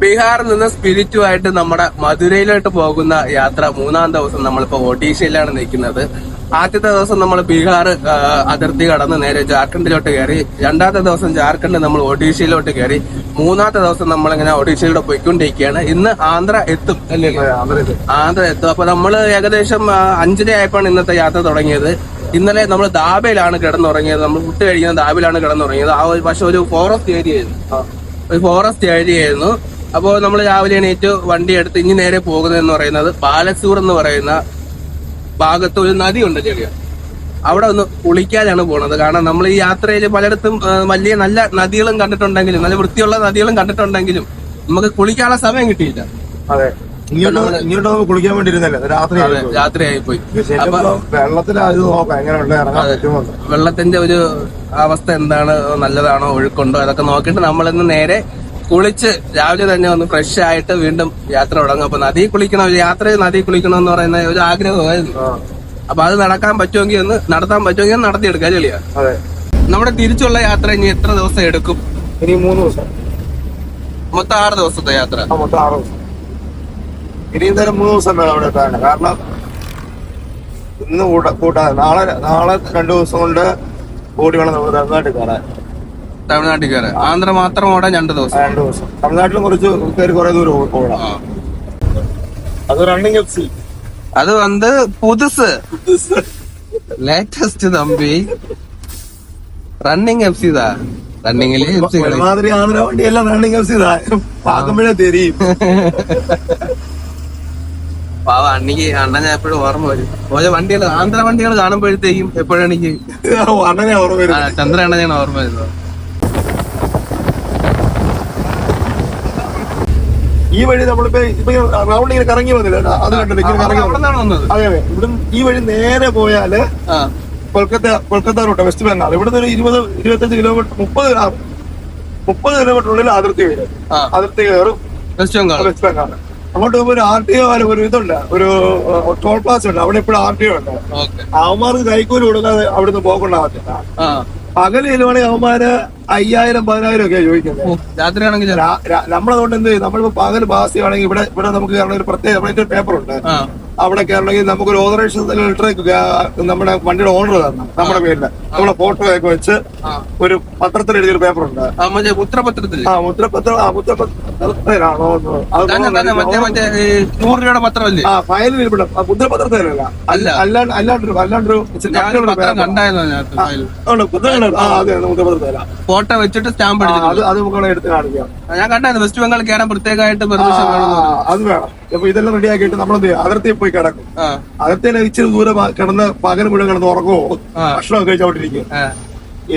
ബീഹാറിൽ നിന്ന് സ്പിരിറ്റുമായിട്ട് നമ്മുടെ മധുരയിലോട്ട് പോകുന്ന യാത്ര 3-ാം ദിവസം നമ്മളിപ്പോ ഒഡീഷയിലാണ് നിൽക്കുന്നത്. ആദ്യത്തെ ദിവസം നമ്മൾ ബീഹാർ അതിർത്തി കടന്ന് നേരെ ജാർഖണ്ഡിലോട്ട് കയറി. 2-ാമത്തെ ദിവസം ജാർഖണ്ഡ് നമ്മൾ ഒഡീഷയിലോട്ട് കയറി. 3-ാമത്തെ ദിവസം നമ്മളിങ്ങനെ ഒഡീഷയിലൂടെ പോയിക്കൊണ്ടിരിക്കുകയാണ്. ഇന്ന് ആന്ധ്ര എത്തും അല്ലേ? ആന്ധ്ര എത്തും. അപ്പൊ നമ്മൾ ഏകദേശം 5:30 ആയപ്പോഴാണ് ഇന്നത്തെ യാത്ര തുടങ്ങിയത്. ഇന്നലെ നമ്മൾ ദാബയിലാണ് കിടന്നുറങ്ങിയത്. നമ്മൾ ഫുഡ് കഴിക്കുന്നത് ദാബയിലാണ് കിടന്നുറങ്ങിയത്. ആ പക്ഷെ ഒരു ഫോറസ്റ്റ് ഏരിയ ആയിരുന്നു. അപ്പോൾ നമ്മൾ രാവിലെ എണീറ്റ് വണ്ടി എടുത്ത് ഇനി നേരെ പോകുന്നതെന്ന് പറയുന്നത് ബാലസൂർ എന്ന് പറയുന്ന ഭാഗത്ത് ഒരു നദിയുണ്ട് ചെറിയ. അവിടെ ഒന്ന് കുളിക്കാനാണ് പോണത്. കാരണം നമ്മൾ ഈ യാത്രയിൽ പലയിടത്തും വലിയ നല്ല നദികളും കണ്ടിട്ടുണ്ടെങ്കിലും നല്ല വൃത്തിയുള്ള നദികളും കണ്ടിട്ടുണ്ടെങ്കിലും നമുക്ക് കുളിക്കാനുള്ള സമയം കിട്ടിയില്ല. അതെ, ഇങ്ങോട്ട് കുളിക്കാൻ വേണ്ടിയിരുന്നല്ലേ രാത്രിയായി പോയി. വെള്ളത്തിന്റെ ഒരു അവസ്ഥ എന്താണ്, നല്ലതാണോ, ഒഴുക്കുണ്ടോ, അതൊക്കെ നോക്കിയിട്ട് നമ്മളിന്ന് നേരെ കുളിച്ച് രാവിലെ തന്നെ ഒന്ന് ഫ്രഷ് ആയിട്ട് വീണ്ടും യാത്ര തുടങ്ങും. അപ്പൊ നദി കുളിക്കണം, ഒരു യാത്രയിൽ നദി കുളിക്കണം എന്ന് പറയുന്ന ഒരു ആഗ്രഹമായിരുന്നു. അപ്പൊ അത് നടത്താൻ പറ്റുമെങ്കിൽ നടത്തിയെടുക്കാൻ ചെളിയാ. നമ്മുടെ തിരിച്ചുള്ള യാത്ര ഇനി എത്ര ദിവസം എടുക്കും? ഇനി 3 ദിവസം. മൊത്തം 6 ദിവസത്തെ യാത്ര. മൊത്തം 6 ദിവസം. ഇനി എന്തായാലും 3 ദിവസം വേണം അവിടെ എത്താൻ. കാരണം ഇന്ന് കൂട്ടാതെ നാളെ 2 ദിവസം കൊണ്ട് ഓടി വേണം നമ്മൾ തമിഴ്നാട്ടിൽ കയറാൻ. ആന്ധ്ര മാത്രം ഓടാൻ 2 ദിവസം. തമിഴ്നാട്ടിലും കുറച്ച് കുറെ ദൂരം ഓടാം. അത് റണ്ണിങ് FC. அது புதுசு லேட்டஸ்ட் தம்பி. ரன்னிங் FC தான். ரன்னிங்லயே FC மாதிரி ஆந்திரா வண்டி எல்லாம் ரன்னிங் FC தான். பார்க்கும்போதே தெரியும். പാവ അன்னைக்கு അണ്ണൻ ഞാൻ എപ്പോഴും ഓർമ്മ വരും. ഓരോ വണ്ടികൾ ആന്ധ്ര വണ്ടികൾ കാണുമ്പോഴത്തേക്കും എപ്പോഴും എനിക്ക് അണ്ണനെ ഓർമ്മ വരും. ചന്ദ്ര അണ്ണനെയാണ് ഓർമ്മ വരുന്നത്. ഈ വഴി നമ്മളിപ്പോ റൗണ്ട് ഇങ്ങനെ കറങ്ങി വന്നില്ല, അത് കണ്ടില്ല, ഇങ്ങനെ കറങ്ങി വന്നത്. അതെ, ഇവിടെ ഈ വഴി നേരെ പോയാല് കൊൽക്കത്ത റൂട്ട്, വെസ്റ്റ് ബംഗാൾ. ഇവിടുന്ന് ഒരു 20-25 കിലോമീറ്റർ 30 കിലോമീറ്റർ ഉള്ളിൽ അതിർത്തി കയറും വെസ്റ്റ് ബംഗാൾ. അങ്ങോട്ട് പോകുമ്പോ ഒരു RTO ഒരു ഇതുണ്ട്, ഒരു ടോൾ പ്ലാസ ഉണ്ട്. അവിടെ ഇപ്പോഴും RTO ഉണ്ട്. അവന്മാർക്ക് കൈക്കൂലി കൊടുക്കാതെ അവിടുന്ന് പോകണ്ടാകത്തില്ല. പകല് ചെല്ലുവാണെങ്കിൽ അവന്മാര് 5000-10,000 ഒക്കെയാ ചോദിക്കുന്നത്. രാത്രിയാണെങ്കിൽ നമ്മളതുകൊണ്ട് എന്ത് ചെയ്യും, നമ്മളിപ്പോ പകല് ബാസി ആണെങ്കിൽ ഇവിടെ നമുക്ക് കയറണ ഒരു പ്രത്യേക നമ്മുടെ പേപ്പർ ഉണ്ട്. അവിടെ കയറണമെങ്കിൽ നമുക്കൊരു ഓതറൈസേഷൻ ലെറ്റർ നമ്മുടെ വണ്ടിയുടെ ഓണർ തരണം, നമ്മുടെ പേരില് നമ്മളെ ഫോട്ടോ ഒക്കെ വെച്ച് ഒരു പത്രത്തിൽ എഴുതിയൊരു പേപ്പർ ഉണ്ട്. മുദ്രപത്രത്തിലാണോ 100 രൂപയുടെ പത്രമല്ലേ? ഫയലിൽ മുദ്രപത്രത്തിലല്ല, അല്ലാണ്ടൊരു മുദ്രപത്രത്തില ഫോട്ടോ വെച്ചിട്ട് സ്റ്റാമ്പ് അത് നമുക്ക് എടുത്ത് കാണിക്കാം. ഞാൻ കണ്ടായിരുന്നു വെസ്റ്റ് ബംഗാൾ കയറാൻ പ്രത്യേകമായിട്ട് അത് വേണം. അപ്പൊ ഇതെല്ലാം റെഡി ആക്കിയിട്ട് നമ്മളെന്ത് അതിർത്തിയിൽ പോയി കിടക്കും. അതിർത്തിയിൽ ഇച്ചിരി ദൂരെ കിടന്ന് പകൽ മുഴുവൻ കിടന്ന് ഉറങ്ങുമോ, ഭക്ഷണമൊക്കെ കഴിച്ചോണ്ടിരിക്കും.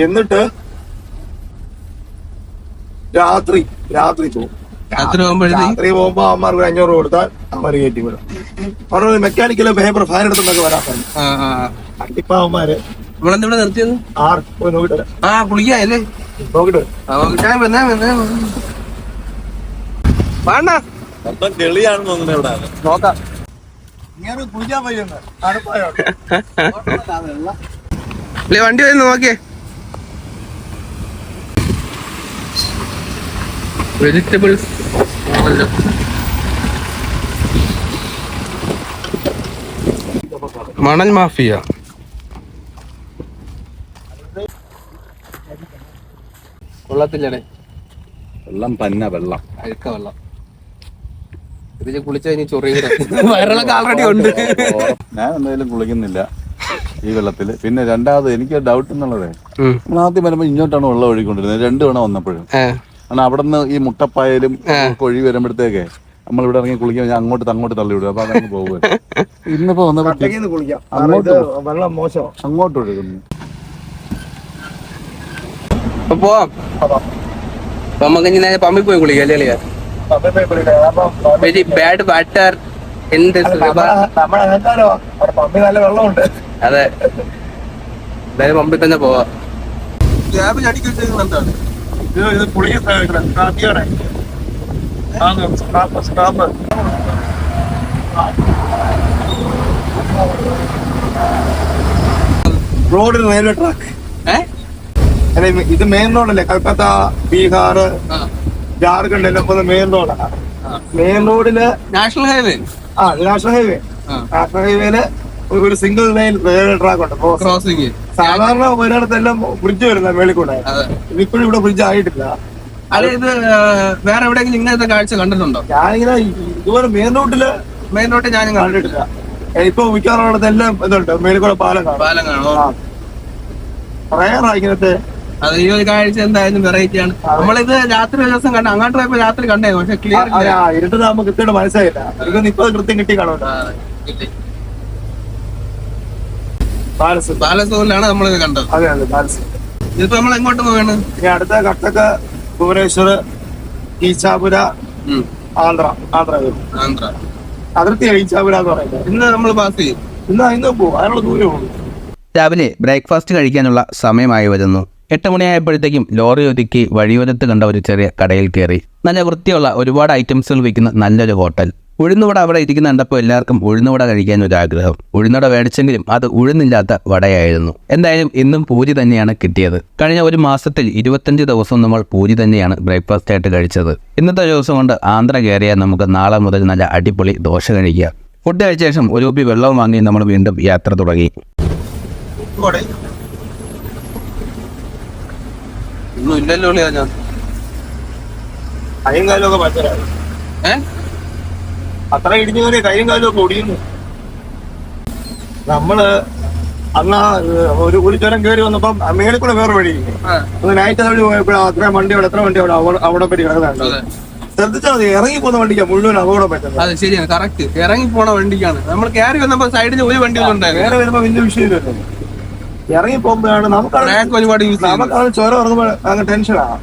എന്നിട്ട് രാത്രി പോകും. രാത്രി പോകുമ്പോ അമ്മമാർക്ക് 500 രൂപ കൊടുത്താൽ അമ്മമാര് കയറ്റി വിടും. അവരുടെ മെക്കാനിക്കല് പേപ്പർ ഫയൽ എടുത്തൊക്കെ വരാൻ ഇപ്പൊ അവന്മാര് നിർത്തിയത് പോയി നോക്കിട്ട് കുളിക്കാല്ലേ നോക്കിട്ട് ചെളിയാണെന്ന് തോന്നുന്നു. ഇവിടെ നോക്കാം. ഇങ്ങനെ കുളിക്കാൻ പറ്റുന്ന തണുപ്പായോ വണ്ടി വരുന്നു നോക്കിയേ. വെജിറ്റബിൾസ് മണൽ മാഫിയ. കൊള്ളത്തില്ലേ വെള്ളം പന്ന വെള്ളം, അഴുക്ക വെള്ളം. ഇതില് കുളിച്ചാ ഇനി ചൊറിയ വയറിളൊക്കെ ആൾറെഡി ഉണ്ട്. ഞാൻ എന്തായാലും കുളിക്കുന്നില്ല ഈ വെള്ളത്തില്. പിന്നെ രണ്ടാമത് എനിക്ക് ഡൗട്ട് എന്നുള്ളത്, നമ്മൾ ആദ്യം വരുമ്പോ ഇങ്ങോട്ടാണ് വെള്ളം ഒഴുകിക്കൊണ്ടിരുന്നത് 2 തവണ വന്നപ്പോഴും. കാരണം അവിടെ നിന്ന് ഈ മുട്ടപ്പായലും ഒഴി വരുമ്പോഴത്തേക്ക് നമ്മളിവിടെ ഇറങ്ങി കുളിക്കാൻ അങ്ങോട്ട് തള്ളി വിടും. അപ്പൊ അതങ്ങ് പോകും. ഇന്നിപ്പോ വന്നപ്പോ അങ്ങോട്ട് ഒഴുകുന്നു. പോവാം. നമുക്ക് ഇനി നേരെ പമ്പിൽ പോയി കുളിക്കാം അല്ലേ? Very bad water in this river. നല്ല വെള്ളമുണ്ട്. അതെ, എന്തായാലും പമ്പിൽ തന്നെ പോവാം. Road railway track. ഇത് മെയിൻ റോഡല്ലേ, കൽക്കത്ത, ബീഹാർ, ജാർഖണ്ഡ് എല്ലാം പോകുന്ന മെയിൻ റോഡാണ്. മെയിൻ റോഡില് നാഷണൽ ഹൈവേ നാഷണൽ ഹൈവേ ഹൈവേയില് ഒരു സിംഗിൾ ലൈൻ ട്രാക്ക് ഉണ്ട്. ക്രോസിംഗ് സാധാരണ ഒരിടത്തെല്ലാം ബ്രിഡ്ജ് വരുന്ന മേളിൽ കൂടെ. ഇപ്പോഴും ഇവിടെ ബ്രിഡ്ജ് ആയിട്ടില്ല. അതെ, ഇത് വേറെ എവിടെയെങ്കിലും ഇങ്ങനത്തെ കാഴ്ച കണ്ടിട്ടുണ്ടോ? ഞാനിങ്ങനെ ഇതുപോലെ മെയിൻ റോഡിൽ ഞാനും കണ്ടിട്ടില്ല. ഇപ്പൊ മിക്കവാറും എല്ലാം ഇതുണ്ട്, മേളിൽ കൂടെ പാലം കാണോ. പറയാറാ ഇങ്ങനത്തെ. അത് ഈ ഒരു കാഴ്ച എന്തായാലും വെറൈറ്റി ആണ്. നമ്മളിത് രാത്രി ഒരു ദിവസം കണ്ട, അങ്ങോട്ട് പോയപ്പോ രാത്രി കണ്ടേ, പക്ഷെ ക്ലിയർ ഇരുട്ടാകുമ്പോ കൃത്യമായിട്ട് മനസ്സിലായില്ല. ഇതൊന്നും ഇപ്പൊ കൃത്യം കിട്ടി കാണുമോ. ബാലസൂരിലാണ് നമ്മളിത് കണ്ടത്. അതെ അതെ, ബാലസ്. ഇതിപ്പോ നമ്മൾ എങ്ങോട്ട് പോവാണ്? ഇനി അടുത്ത കട്ടക്ക, ഭുവനേശ്വർ, ഈച്ചാപുര, ആന്ധ്ര അതിർത്തി ഈച്ചാപുര എന്ന് പറയുന്നത്. ഇന്ന് നമ്മൾ പാസ് ചെയ്യും. ഇന്ന് പോകും, അതിനുള്ള ദൂരമുള്ളൂ. രാവിലെ ബ്രേക്ക്ഫാസ്റ്റ് കഴിക്കാനുള്ള സമയമായി വരുന്നു. 8 മണിയായപ്പോഴത്തേക്കും ലോറി ഒതുക്കി വഴിയോരത്ത് കണ്ട ഒരു ചെറിയ കടയിൽ കയറി. നല്ല വൃത്തിയുള്ള ഒരുപാട് ഐറ്റംസുകൾ വിൽക്കുന്ന നല്ലൊരു ഹോട്ടൽ. ഉഴുന്നുവട അവിടെ ഇരിക്കുന്ന കണ്ടപ്പോൾ എല്ലാവർക്കും ഉഴുന്നുവട കഴിക്കാൻ ഒരു ആഗ്രഹം. ഉഴുന്നുവട മേടിച്ചെങ്കിലും അത് ഉഴുന്നില്ലാത്ത വടയായിരുന്നു. എന്തായാലും ഇന്നും പൂരി തന്നെയാണ് കിട്ടിയത്. കഴിഞ്ഞ ഒരു മാസത്തിൽ 25 ദിവസം നമ്മൾ പൂരി തന്നെയാണ് ബ്രേക്ക്ഫാസ്റ്റ് ആയിട്ട് കഴിച്ചത്. ഇന്നത്തെ ദിവസം കൊണ്ട് ആന്ധ്ര കയറിയാൽ നമുക്ക് നാളെ മുതൽ നല്ല അടിപൊളി ദോശ കഴിക്കാം. ഫുഡ് കഴിച്ച ശേഷം ഒരു കുപ്പി വെള്ളവും വാങ്ങി നമ്മൾ വീണ്ടും യാത്ര തുടങ്ങി. ഒന്നും ഇല്ലല്ലോ ഞാൻ കൈയും കാലും ഒക്കെ പറ്റരായി. അത്ര ഇടിഞ്ഞു കയറിയ കൈയും കാലും ഒക്കെ ഒടിയുന്നു. നമ്മള് അന്ന് ഒരു ചുരം കയറി വന്നപ്പം മേളിൽ കൂടെ വേറെ വഴി നൈറ്റ് വഴി പോയപ്പോഴാണ് അത്രയും വണ്ടി അവിടെ എത്ര വണ്ടി അവിടെ പറ്റി കിടക്കുന്നുണ്ട്. ശ്രദ്ധിച്ചാൽ മതി, ഇറങ്ങി പോകുന്ന വണ്ടിക്കാണ് മുഴുവൻ അപകടം പറ്റുന്നത്. അത് ശരിയാണ്, കറക്റ്റ്. ഇറങ്ങി പോണ വണ്ടിക്കാണ്. നമ്മൾ കയറി വന്നപ്പോ സൈഡിൽ ഒരു വണ്ടി വേറെ വരുമ്പോ വലിയ വിഷയമില്ലല്ലോ. ഇറങ്ങി പോകുമ്പോഴാണ് ഒരുപാട് നമുക്കാണ് ചുരം ഇറങ്ങുമ്പോൾ അങ്ങ് ടെൻഷനാണ്.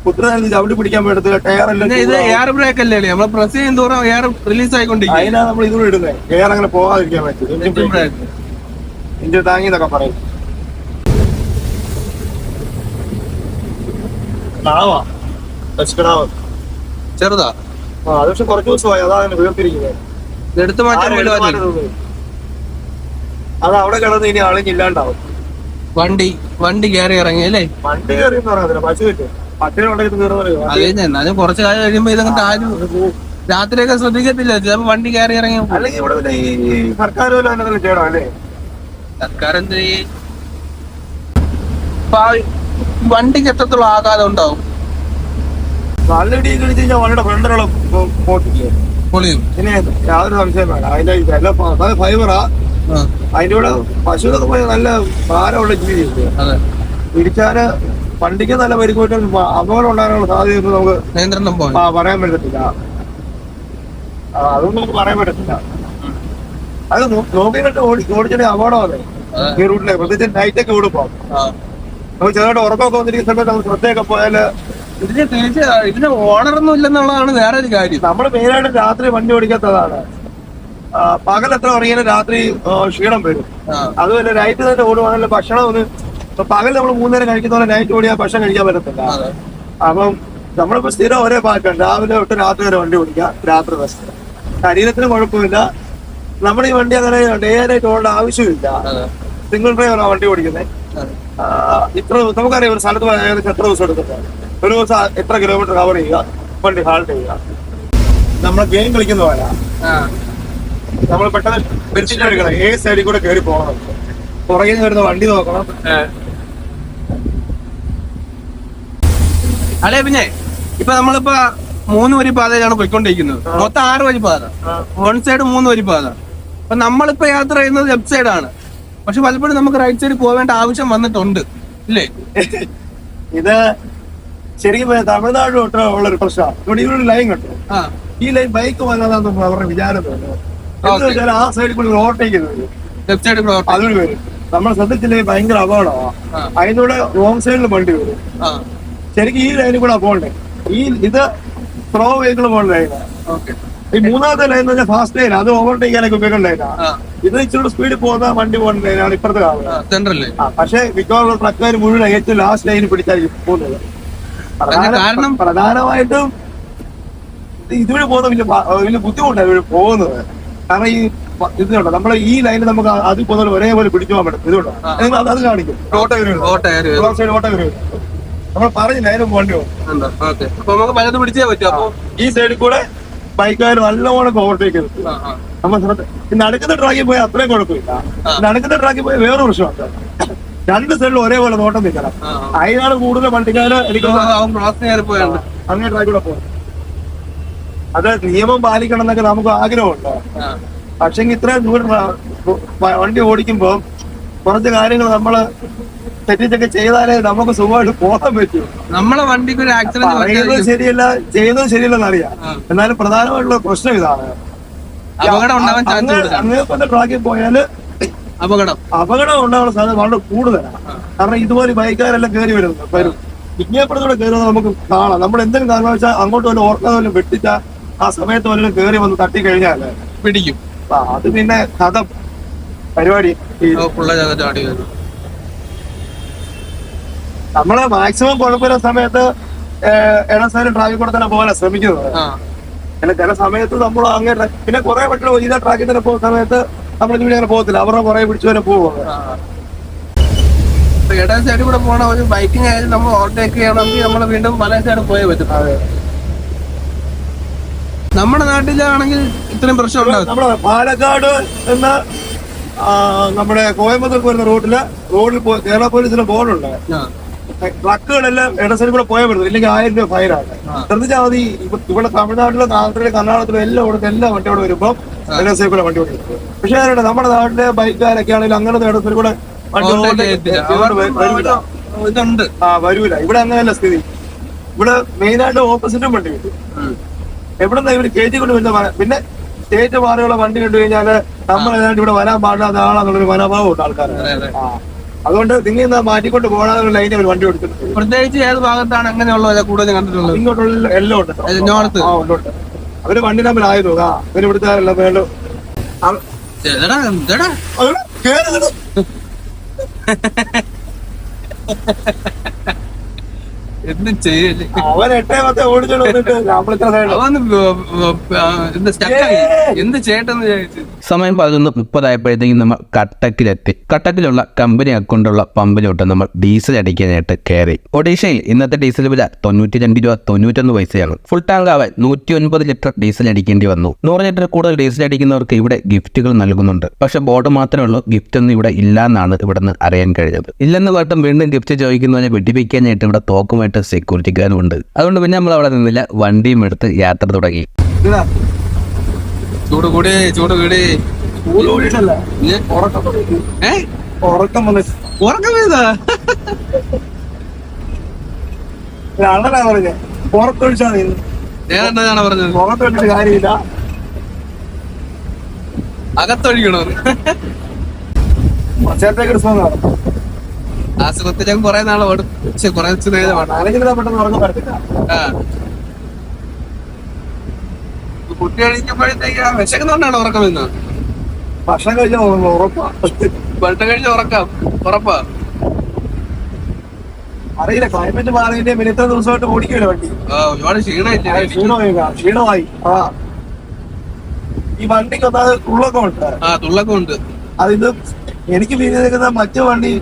കുത്തിരി ചവിട്ടി പിടിക്കാൻ പറ്റത്തില്ല. ടയറെല്ലാം ഇത് എയർ ബ്രേക്ക് അല്ലേ, നമ്മൾ പ്രസ് ചെയ്യും തോറും എയർ റിലീസ് ആയിക്കൊണ്ടിരിക്കും. അതിനാണ് നമ്മൾ ഇതുകൂടെ ഇടുന്നത്, എയർ അങ്ങനെ പോകാതിരിക്കാൻ പറ്റും. ഇഞ്ചി താങ്ങി എന്നൊക്കെ പറയും. ചെറുതാ. അത് പക്ഷെ കുറച്ച് ദിവസമായി അതാണ് വീർത്തിരിക്കുന്നത്. എടുത്തു മാറ്റാൻ അത് അവിടെ കിടന്ന് ഇനി ആളിഞ്ഞില്ലാണ്ടാവും. വണ്ടി കയറി ഇറങ്ങി അല്ലേ? വണ്ടി കയറി എന്ന് പറയാം, പശു കിട്ടും. പട്ടിനുണ്ടെങ്കിൽ കയറുന്നത്. അതെ, എന്നാലും കുറച്ച് കാലം കഴിയുമ്പോ ഇതൊക്കെ ആരും രാത്രിയൊക്കെ ശ്രദ്ധിക്കത്തില്ല. ചിലപ്പോ വണ്ടി കയറി ഇറങ്ങി. അല്ലെങ്കിൽ ഇവിടെ ഈ സർക്കാർ ചെയ്യണം അല്ലേ? സർക്കാർ എന്ത് വണ്ടിക്ക് എത്രത്തോളം ആഘാതം ഉണ്ടാവും? നല്ല ഇടി കഴിച്ച് കഴിഞ്ഞാൽ വണ്ടിയുടെ ഫ്രണ്ടിലുള്ള പൊളിയും. പിന്നെ യാതൊരു സംശയം വേണം. അതിന്റെ ഫൈബറാ. അതിന്റെ കൂടെ പശുവിനൊക്കെ പോയി നല്ല ഭാരമുള്ള ജീവി ഇടിച്ചാല് വണ്ടിക്ക് നല്ല പരിക്കോട്ട് അപകടം ഉണ്ടാകാനുള്ള സാധ്യത നമുക്ക് നിയന്ത്രണം പറയാൻ പറ്റത്തില്ല. അതൊന്നും നമുക്ക് പറയാൻ പറ്റത്തില്ല. അത് നോക്കിയിട്ട് ഓടിച്ചിട്ട് അപകടമാണ് ഈ റൂട്ടിലെ. പ്രത്യേകിച്ച് നൈറ്റൊക്കെ ഓടിപ്പോ നമുക്ക് ചെറുതായിട്ട് ഉറക്കമൊക്കെ വന്നിരിക്കുന്ന സമയത്ത് നമുക്ക് ശ്രദ്ധയൊക്കെ പോയാല് ഇതിന് ഓണറൊന്നും ഇല്ലെന്നുള്ളതാണ് വേറെ ഒരു കാര്യം. നമ്മള് മെയിനായിട്ട് രാത്രി വണ്ടി ഓടിക്കാത്തതാണ്. പകൽ എത്ര ഇറങ്ങിയാലും രാത്രി ക്ഷീണം വരും. അതുപോലെ നൈറ്റ് തന്നെ ഓടുവാണല്ലോ. ഭക്ഷണം ഒന്ന് പകൽ നമ്മൾ 3 നേരം കഴിക്കുന്ന പോലെ നൈറ്റ് ഓടിയാൽ ഭക്ഷണം കഴിക്കാൻ പറ്റത്തില്ല. അപ്പം നമ്മളിപ്പോ സ്ഥിരം ഒരേ പാറ്റാണ്. രാവിലെ തൊട്ട് രാത്രി വരെ വണ്ടി ഓടിക്കാം, രാത്രി റെസ്റ്റ്. ശരീരത്തിന് കുഴപ്പമില്ല. നമ്മുടെ ഈ വണ്ടി അങ്ങനെ ഡേ ആയിട്ട് ഓടേണ്ട ആവശ്യമില്ല. സിംഗിൾ ഡ്രൈവറാണ് വണ്ടി ഓടിക്കുന്നത്. ഇത്ര നമുക്കറിയാം ഒരു സ്ഥലത്ത് ഏകദേശം എത്ര ദിവസം എടുക്കുന്നത്. ഒരു ദിവസം എത്ര കിലോമീറ്റർ കവർ ചെയ്യുക, വണ്ടി ഹാൾട്ട് ചെയ്യുക. നമ്മളെ ഗെയിം കളിക്കുന്ന പോലെ നമ്മൾ പെട്ടെന്ന് പിരിച്ചിട്ടെടുക്കണം. ഏത് സൈഡിൽ കൂടെ കയറി പോകണം. പുറകിൽ നിന്ന് വരുന്ന വണ്ടി നോക്കണം. അല്ലെ പിന്നെ ഇപ്പൊ നമ്മളിപ്പോ 3 വരി പാതയിലാണ് പോയിക്കൊണ്ടിരിക്കുന്നത്. മൊത്തം 6 വരി പാത. വൺ സൈഡ് 3 വരി പാത. അപ്പൊ നമ്മളിപ്പോ യാത്ര ചെയ്യുന്നത് ലെഫ്റ്റ് സൈഡാണ്. പക്ഷെ പലപ്പോഴും നമുക്ക് റൈറ്റ് സൈഡിൽ പോവേണ്ട ആവശ്യം വന്നിട്ടുണ്ട് ഇല്ലേ? ഇത് ശരിക്കും തമിഴ്നാട് തൊട്ട് ഉള്ളൊരു പ്രശ്നമാണ്. ഇവിടെ ഒരു ലൈൻ കണ്ടു. ഈ ലൈൻ ബൈക്ക് വന്നതാന്ന് അവരുടെ വിചാരം തോന്നുന്നു. ആ സൈഡിൽ കൂടി ഓവർടേക്കുന്നത് അതുകൊണ്ട് വരും. നമ്മൾ ശ്രദ്ധിച്ചില്ലെങ്കിൽ ഭയങ്കര അപകടമാണ്. അതിലൂടെ റോങ് സൈഡിൽ വണ്ടി വരും. ശരിക്കും ഈ ലൈനിൽ കൂടെ പോകണ്ടേ. ഇത് പ്രോ വെഹിക്കിൾ പോകുന്ന ലൈനാണ്. ഈ മൂന്നാമത്തെ ലൈൻ എന്ന് പറഞ്ഞാൽ ഫാസ്റ്റ് ലൈൻ. അത് ഓവർടേക്ക് ചെയ്യാനൊക്കെ ഉപയോഗിക്കുന്ന ലൈനാണ്. ഇത് ഇച്ചിരി സ്പീഡിൽ പോകുന്ന വണ്ടി പോകുന്ന ലൈനാണ് ഇപ്പുറത്തെ കാണുന്നത്. പക്ഷെ മിക്കവാറും ട്രക്കുകാർ മുഴുവൻ ഏറ്റവും ലാസ്റ്റ് ലൈനിൽ പിടിച്ചായിരിക്കും പോകുന്നത്. പ്രധാനമായിട്ടും ഇതുവഴി പോകുന്ന വലിയ ബുദ്ധിമുട്ടാണ് ഇവര് പോകുന്നത്. കാരണം ഈ ഇതുണ്ടോ നമ്മളെ ഈ ലൈനിൽ നമുക്ക് അതിൽ പോകുന്ന ഒരേപോലെ പിടിച്ചു പോകാൻ പറ്റും. ഇതുണ്ടോ അത് കാണിക്കും. ഓട്ടോ വരും. നമ്മൾ പറഞ്ഞില്ല അതിന് വണ്ടി പോകും. ഓക്കെ, അപ്പൊ നമുക്ക് പലത് പിടിച്ചേ പറ്റും. അപ്പൊ ഈ സൈഡിൽ കൂടെ ബൈക്കുകാർ നല്ലവണ്ണം ഓവർടേക്ക് ചെയ്തു. നമ്മൾ ഇന്ന് അടുക്കുന്ന ട്രാക്കിൽ പോയാൽ അത്രയും കുഴപ്പമില്ല. ഇന്ന് അടുക്കുന്ന ട്രാക്കിൽ പോയാൽ വേറെ പ്രശ്നമുണ്ട്, രണ്ട് സൈഡിലും ഒരേപോലെ നോട്ടം നിൽക്കണം. അതിനാണ് കൂടുതൽ വണ്ടിക്കാര് എനിക്ക് അങ്ങനെ ട്രാക്കിലൂടെ പോകും. അത് നിയമം പാലിക്കണം എന്നൊക്കെ നമുക്ക് ആഗ്രഹമുണ്ട്. പക്ഷെങ്കിൽ ഇത്രയും ദൂരം വണ്ടി ഓടിക്കുമ്പോൾ കുറച്ച് കാര്യങ്ങൾ നമ്മള് തെറ്റിച്ചൊക്കെ ചെയ്താലേ നമുക്ക് സുഖമായിട്ട് പോകാൻ പറ്റും. നമ്മളെ വണ്ടിക്ക് ഒരു ആക്സിഡന്റ് പറയുന്നത് ശരിയല്ല, ചെയ്യുന്നത് ശരിയല്ലെന്ന് അറിയാം. എന്നാലും പ്രധാനമായിട്ടുള്ള പ്രശ്നം ഇതാണ്, അപകടം ഉണ്ടാവാൻ ചാൻസ്. അങ്ങേപ്പത്തെ ട്രാക്കിൽ പോയാല് അപകടം ഉണ്ടാവാനുള്ള സാധ്യത വളരെ കൂടുതലാണ്. കാരണം ഇതുപോലെ ബൈക്കുകാരെല്ലാം കയറി വരും. ഇങ്ങേപ്പുറത്തൂടെ കയറുന്നത് നമുക്ക് കാണാം. നമ്മൾ എന്തെങ്കിലും കാരണം വെച്ചാൽ അങ്ങോട്ട് വല്ല ഓർക്കാതെ വല്ലതും വെട്ടിച്ചാൽ ആ സമയത്ത് വല്ലതും കയറി വന്ന് തട്ടിക്കഴിഞ്ഞാല് പിടിക്കും. അത് പിന്നെ കഥ പരിപാടി. നമ്മള് മാക്സിമം കുഴപ്പമില്ല സമയത്ത് ഇടസൈഡ് ട്രാക്കിൽ കൂടെ തന്നെ പോകാനാണ് ശ്രമിക്കുന്നത്. പിന്നെ ചില സമയത്ത് നമ്മൾ അങ്ങനെ പിന്നെ കുറെ പെട്ടെന്ന് ഇതാ ട്രാക്കിൽ തന്നെ പോകുന്ന സമയത്ത് നമ്മൾ ഇവിടെ അങ്ങനെ പോകത്തില്ല, അവരുടെ കുറെ പിടിച്ചു വരെ പോകും. ഇട സൈഡിൽ കൂടെ പോണ ഒരു ബൈക്കിംഗ് ആയാലും നമ്മൾ ഓവർടേക്ക് ചെയ്യണമെങ്കിൽ നമ്മൾ വീണ്ടും പല സൈഡ് പോയേ പറ്റും. നമ്മുടെ നാട്ടിലാണെങ്കിൽ ഇത്രയും പ്രശ്നം ഉണ്ടാവും. നമ്മുടെ പാലക്കാട് എന്ന നമ്മുടെ കോയമ്പത്തൂർക്ക് വരുന്ന റോഡിൽ കേരള പോലീസിന്റെ ബോർഡുണ്ട്. ട്രക്കുകളെല്ലാം ഇട സൈഡിൽ കൂടെ പോയാൽ പറ്റും, ഇല്ലെങ്കിൽ 1000 രൂപ ഫൈനാണ്. ശ്രദ്ധിച്ചാൽ മതി. ഇവിടെ തമിഴ്നാട്ടിലും ആന്ധ്രയിലും കർണാടകത്തിലും എല്ലാം എല്ലാ വണ്ടിയോടെ വരുമ്പോൾ ഇട സൈഡിൽ കൂടെ വണ്ടി ഓടിക്കും. പക്ഷേ നമ്മുടെ നാട്ടിലെ ബൈക്കുകാരൊക്കെ ആണെങ്കിലും അങ്ങനത്തെ ഇട സൈഡിൽ കൂടെ വരൂല. ഇവിടെ അങ്ങനെയല്ല സ്ഥിതി. ഇവിടെ മെയിനായിട്ട് ഓപ്പോസിറ്റും വണ്ടി കിട്ടും. എവിടെന്നാ ഇവര് കയറ്റി കൊണ്ട് വരുന്ന പിന്നെ സ്റ്റേറ്റ് മാറിയുള്ള വണ്ടി കണ്ടു കഴിഞ്ഞാല് നമ്മൾ ഏതാണ്ട് ഇവിടെ വരാൻ പാടില്ലാത്ത ആളാന്നുള്ളൊരു മനോഭാവം ഉണ്ട് ആൾക്കാർ. അതുകൊണ്ട് നിങ്ങൾ മാറ്റിക്കൊണ്ട് പോകാനുള്ള ലൈനെ ഒരു വണ്ടി കൊടുത്തിട്ടുണ്ട്. പ്രത്യേകിച്ച് ഏത് ഭാഗത്താണ് അങ്ങനെയുള്ള കൂടുതൽ കണ്ടിട്ടുള്ളത്? ഇങ്ങോട്ടുള്ള എല്ലാം ഉണ്ട്. അവര് വണ്ടി നമ്പർ ആയിരുന്നു അവര് ഇവിടുത്തെ വേണ്ടു. എന്ത് ചെയ്യല്ലേ അവൻ 8 ഓടിച്ചോണ്ട് വന്നിട്ട് എന്ത് ചേട്ടെന്ന് ചോദിച്ചു. സമയം 11:30 നമ്മൾ കട്ടക്കിലെത്തി. കട്ടക്കിലുള്ള കമ്പനി അക്കൗണ്ടുള്ള പമ്പിലോട്ട് നമ്മൾ ഡീസൽ അടിക്കാനായിട്ട് കയറി. ഒഡീഷയിൽ ഇന്നത്തെ ഡീസൽ വില 92 രൂപ 91 പൈസയാണ്. ഫുൾ ടാങ്ക് ആവാൻ 109 ലിറ്റർ ഡീസൽ അടിക്കേണ്ടി വന്നു. 100 ലിറ്റർ കൂടുതൽ ഡീസൽ അടിക്കുന്നവർക്ക് ഇവിടെ ഗിഫ്റ്റുകൾ നൽകുന്നുണ്ട്. പക്ഷെ ബോർഡ് മാത്രമേ ഉള്ളൂ, ഗിഫ്റ്റ് ഒന്നും ഇവിടെ ഇല്ലാന്നാണ് ഇവിടുന്ന് അറിയാൻ കഴിഞ്ഞത്. ഇല്ലെന്ന് കേട്ടും വീണ്ടും ഗിഫ്റ്റ് ചോദിക്കുന്നതിനെ വെടിപ്പിക്കാനായിട്ട് ഇവിടെ തോക്കുമായിട്ട് സെക്യൂരിറ്റിക്കാരും ഉണ്ട്. അതുകൊണ്ട് പിന്നെ നമ്മൾ അവിടെ നിന്നില്ല, വണ്ടിയും എടുത്ത് യാത്ര തുടങ്ങി. ചൂട് കൂടി ഉറക്കം അണ്ണനാ പറഞ്ഞ പുറത്തൊഴിച്ചാൽ പറഞ്ഞത്. പുറത്തൊഴിച്ചിട്ട് കാര്യമില്ല, അകത്തൊഴിക്കണോ? ചേർത്തേക്ക് എടുക്കാൻ ആശുപത്രി കുറെ നാള് ഓടും. കുറച്ച് നേരം പെട്ടെന്ന് ഉറങ്ങാൻ പറ്റത്തില്ല. കുട്ടി കഴിക്കുമ്പോഴത്തേക്ക് വിശക്കുന്നുണ്ടാണ് ഉറക്കം എന്ന്. ഭക്ഷണം കഴിച്ചാൽ ഉറപ്പാ. ഭക്ഷണം കഴിച്ച ഉറപ്പാ. അറിയില്ല, ക്ലൈമറ്റ് മാറിയിട്ട് ഇത്ര ദിവസമായിട്ട് ഓടിക്കല്ലോ വണ്ടി. ഒരുപാട് ക്ഷീണമായി. ഈ വണ്ടിക്ക് ഒന്നാമത് തുള്ളക്കം ഉണ്ട്. അതിത് എനിക്ക് ഫീൽ ചെയ്തേക്കുന്ന മറ്റു വണ്ടി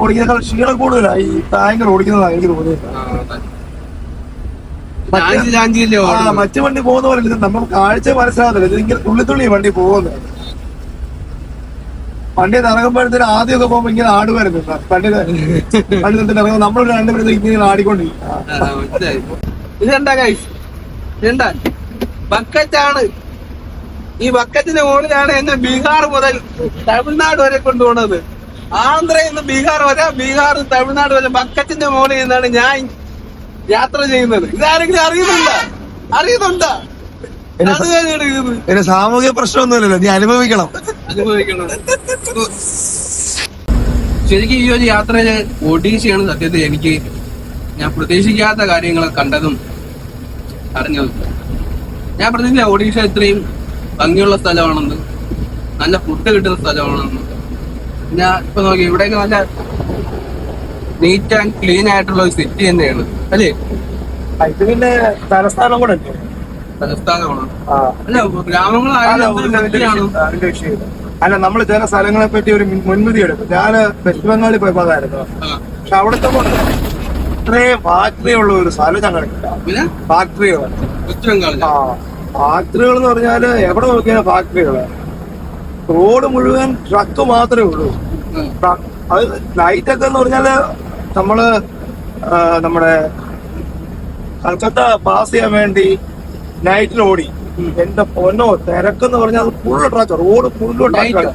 ഓടിക്കുന്നേക്കാൾ ക്ഷീണം കൂടുതലാണ് ഈ ടാങ്കർ ഓടിക്കുന്നതാണ് എനിക്ക് തോന്നിയത്. മറ്റു വണ്ടി പോകുന്ന പോലെ ഇത് നമുക്ക് കാഴ്ച മനസ്സിലാകുന്നില്ല. ഇത് ഇങ്ങനെ തുള്ളി വണ്ടി പോകുന്നത്. വണ്ടി ഇറങ്ങുമ്പോഴത്തേന് ആദ്യമൊക്കെ പോകുമ്പോ ഇങ്ങനെ ആടുമായിരുന്നു. വണ്ടി ഇറങ്ങുമ്പോൾ നമ്മൾ 2 മിനിറ്റ് ഇങ്ങനെ ആടിക്കൊണ്ടിരിക്കും. ഇതെന്താ ബക്കറ്റാണ്. ഈ ബക്കറ്റിന്റെ മുകളിലാണ് എന്നെ ബീഹാർ മുതൽ തമിഴ്നാട് വരെ കൊണ്ടുപോകുന്നത്. ആന്ധ്രയിൽ നിന്ന് ബീഹാർ വരെ, ബീഹാർ തമിഴ്നാട് വരെ ബക്കറ്റിന്റെ മുകളിൽ നിന്നാണ് ഞാൻ യാത്ര ചെയ്യുന്നത്. ഇതാരെങ്കിലും അറിയുന്നുണ്ടോ? പിന്നെ സാമൂഹിക പ്രശ്നമൊന്നുമില്ലല്ലോ, നീ അനുഭവിക്കണം. ശരിക്കും ഈ ഒരു യാത്രയില് ഒഡീഷയാണ് സത്യത്തിൽ ഞാൻ പ്രതീക്ഷിക്കാത്ത കാര്യങ്ങൾ കണ്ടതും അറിഞ്ഞതും. ഞാൻ പ്രതീക്ഷിച്ച ഒഡീഷ ഇത്രയും ഭംഗിയുള്ള സ്ഥലമാണെന്ന്, നല്ല ഫുഡ് കിട്ടുന്ന സ്ഥലമാണെന്ന്. ഞാൻ ഇപ്പൊ നോക്കി ഇവിടെയൊക്കെ നല്ല നീറ്റ് ആൻഡ് ക്ലീൻ ആയിട്ടുള്ള ഒരു സിറ്റി തന്നെയാണ് അല്ലേ? ഇത് പിന്നെ തലസ്ഥാനം കൂടെ തലസ്ഥാനമാണ്. അല്ല ഗ്രാമങ്ങളായാലും അല്ല, നമ്മൾ ചില സ്ഥലങ്ങളെ പറ്റി ഒരു മുൻവിധി എടുക്കും. ഞാൻ വെസ്റ്റ് ബംഗാളിൽ പോയപ്പോ അതായിരുന്നു. പക്ഷെ അവിടുത്തെ ഇത്രയും ഫാക്ടറി ഉള്ള ഒരു സ്ഥലം ഞങ്ങൾക്കില്ല. ഫാക്ടറികൾ, ആ ഫാക്ടറികൾ എന്ന് പറഞ്ഞാല് എവിടെ നോക്കിയാലും ഫാക്ടറികള്. റോഡ് മുഴുവൻ ട്രക്ക് മാത്രമേ ഉള്ളൂ. അത് നൈറ്റൊക്കെ എന്ന് പറഞ്ഞാല് നമ്മള് നമ്മുടെ കൽക്കത്ത പാസ് ചെയ്യാൻ വേണ്ടി നൈറ്റിൽ ഓടി. എന്റെ പൊന്നോ, തിരക്കെന്ന് പറഞ്ഞാൽ അത് ഫുള്ള് ട്രക്ക്, റോഡ് ഫുള്ള് ട്രക്കാണ്.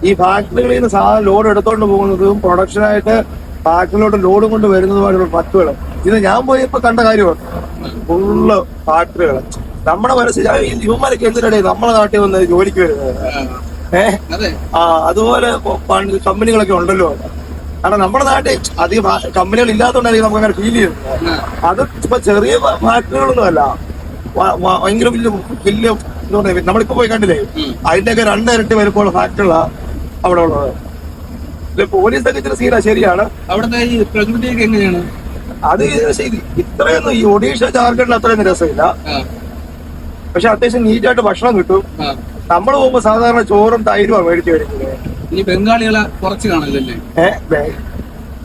ഈ ഫാക്ടറികളിൽ നിന്ന് സാധനം ലോഡ് എടുത്തോണ്ട് പോകുന്നതും പ്രൊഡക്ഷനായിട്ട് ഫാക്ടറിയിലോട്ട് ലോഡ് കൊണ്ട് വരുന്നതുമായിട്ടുള്ള ട്രക്കുകൾ. ഇത് ഞാൻ പോയപ്പോ കണ്ട കാര്യമാണ്. ഫുള്ള് ഫാക്ടറികൾ. നമ്മുടെ മനസ്സിൽ ഇവന്മാരൊക്കെ എന്തിനടേ നമ്മളെ നാട്ടിൽ വന്ന് ജോലിക്ക് വരുന്നത്. അതുപോലെ കമ്പനികളൊക്കെ ഉണ്ടല്ലോ. കാരണം നമ്മുടെ നാട്ടിൽ അധികം കമ്പനികൾ ഇല്ലാത്തതുകൊണ്ടായിരിക്കും നമുക്ക് അങ്ങനെ ഫീൽ ചെയ്യുന്നത്. അത് ഇപ്പൊ ചെറിയ ഫാക്ടറികളൊന്നും അല്ല, ഭയങ്കര വലിയ വലിയ നമ്മളിപ്പോ പോയി കണ്ടില്ലേ, അതിന്റെയൊക്കെ 2 ഇരട്ടി വലുപ്പമുള്ള ഫാക്ടറികളാണ് അവിടെ ഉള്ളത്. പോലീസൊക്കെ ഇച്ചിരി സീനാ, ശരിയാണ്. അവിടുത്തെ ഈ പ്രകൃതിയൊക്കെ എങ്ങനെയാണ്? അത് ഇത്രയൊന്നും ഈ ഒഡീഷ ജാർഖണ്ഡിൽ അത്രയൊന്നും രസമില്ല. പക്ഷെ അത്യാവശ്യം നീറ്റായിട്ട് ഭക്ഷണം കിട്ടും. നമ്മൾ പോകുമ്പോ സാധാരണ ചോറും തൈരുമാണ് മേടിച്ചു കഴിക്കുന്നത്. ഈ ബംഗാളികളെ കുറച്ച് കാണല്ലേ?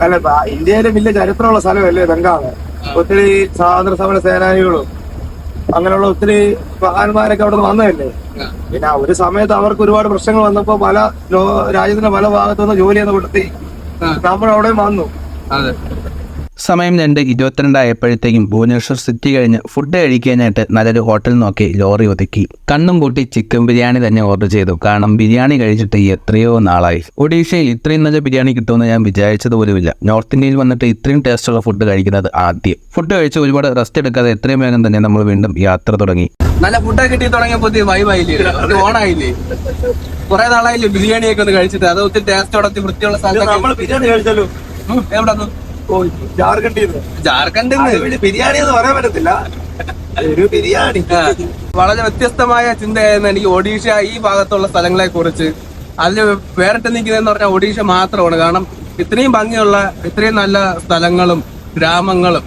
അല്ല, ഇന്ത്യയിലെ വലിയ ചരിത്രമുള്ള സ്ഥലമല്ലേ ബംഗാള്. ഒത്തിരി സ്വാതന്ത്ര്യ സമര സേനാനികളും അങ്ങനെയുള്ള ഒത്തിരി മഹാന്മാരൊക്കെ അവിടെ നിന്ന് വന്നതല്ലേ. പിന്നെ ഒരു സമയത്ത് അവർക്ക് ഒരുപാട് പ്രശ്നങ്ങൾ വന്നപ്പോ പല രാജ്യത്തിന്റെ പല ഭാഗത്തുനിന്ന് ജോലി ചെയ്യുന്ന കൂട്ടത്തിൽ നമ്മൾ അവിടെ വന്നു. സമയം 2:22 ആയപ്പോഴത്തേക്കും ഭുവനേശ്വർ സിറ്റി കഴിഞ്ഞ് ഫുഡ് കഴിക്കാനായിട്ട് നല്ലൊരു ഹോട്ടൽ നോക്കി ലോറി ഒതുക്കി. കണ്ണും കൂട്ടി ചിക്കൻ ബിരിയാണി തന്നെ ഓർഡർ ചെയ്തു. കാരണം ബിരിയാണി കഴിച്ചിട്ട് എത്രയോ നാളായി. ഒഡീഷയിൽ ഇത്രയും നല്ല ബിരിയാണി കിട്ടുമെന്ന് ഞാൻ വിചാരിച്ചത് പോലുമില്ല. നോർത്ത് ഇന്ത്യയിൽ വന്നിട്ട് ഇത്രയും ടേസ്റ്റുള്ള ഫുഡ് കഴിക്കുന്നത് ആദ്യം. ഫുഡ് കഴിച്ച് ഒരുപാട് റെസ്റ്റ് എടുക്കാതെ എത്രയും വേഗം തന്നെ നമ്മൾ വീണ്ടും യാത്ര തുടങ്ങി. നല്ല ഫുഡൊക്കെ കിട്ടി തുടങ്ങിയപ്പോ വൈബായില്ലേ, ഓണായില്ലേ? കുറെ നാളായില്ലേ ബിരിയാണിയൊക്കെ ഒന്ന് കഴിച്ചിട്ട്. അത് ഒത്തിരി ടേസ്റ്റോടെ വൃത്തിയുള്ള സ്ഥലത്തൊക്കെ ബിരിയാണി കഴിച്ചാലോ. എവിടെ? ജാർഖണ്ഡിൽ ബിരിയാണി എന്ന് പറയാൻ പറ്റത്തില്ല, ഒരു ബിരിയാണി. വളരെ വ്യത്യസ്തമായ ചിന്തയായിരുന്നു എനിക്ക് ഒഡീഷ ഈ ഭാഗത്തുള്ള സ്ഥലങ്ങളെ കുറിച്ച്. അതിൽ വേറിട്ട് നിൽക്കുന്നതെന്ന് പറഞ്ഞാൽ ഒഡീഷ മാത്രമാണ്. കാരണം ഇത്രയും ഭംഗിയുള്ള, ഇത്രയും നല്ല സ്ഥലങ്ങളും ഗ്രാമങ്ങളും